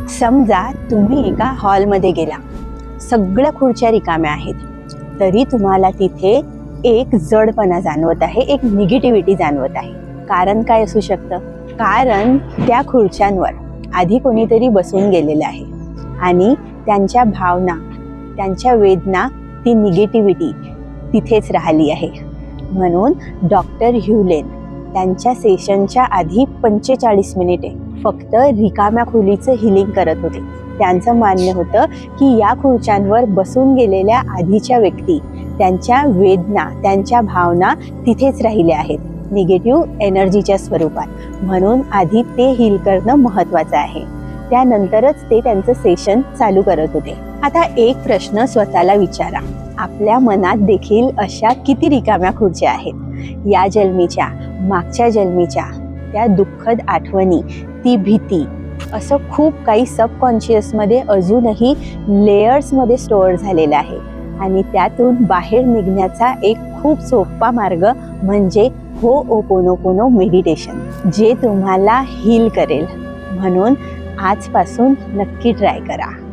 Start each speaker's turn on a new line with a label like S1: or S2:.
S1: समजा तुम्ही एका हॉलमध्ये गेला, सगळ्या खुर्च्या रिकाम्या आहेत, तरी तुम्हाला तिथे एक जडपणा जाणवत आहे, एक निगेटिव्हिटी जाणवत आहे. कारण काय असू शकतं? कारण त्या खुर्च्यांवर आधी कोणीतरी बसून गेलेलं आहे आणि त्यांच्या भावना, त्यांच्या वेदना, ती निगेटिव्हिटी तिथेच राहिली आहे. म्हणून डॉक्टर ह्युलेन त्यांच्या सेशनच्या आधी 45 मिनिटे फक्त रिकाम्या खोलीचं हिलिंग करत होते. त्यांचं मान्य होतं की या खुर्च्यांवर बसून गेलेल्या आधीच्या व्यक्ती, त्यांच्या वेदना, त्यांच्या भावना तिथेच राहिल्या आहेत, निगेटिव्ह एनर्जीच्या स्वरूपात. म्हणून आधी ते हील करणं महत्त्वाचं आहे. त्यानंतरच ते त्यांचं सेशन चालू करत होते. आता एक प्रश्न स्वतःला विचारा, आपल्या मनात देखील अशा किती रिकाम्या खुर्च्या आहेत? या जन्मीच्या, मागच्या जन्मीच्या, त्या दुःखद आठवणी, ती भीती, असं खूप काही सबकॉन्शियसमध्ये अजूनही लेयर्समध्ये स्टोअर झालेलं आहे. आणि त्यातून बाहेर निघण्याचा एक खूप सोपा मार्ग म्हणजे होओपोनोपोनो मेडिटेशन, जे तुम्हाला हील करेल. म्हणून आजपासून नक्की ट्राय करा.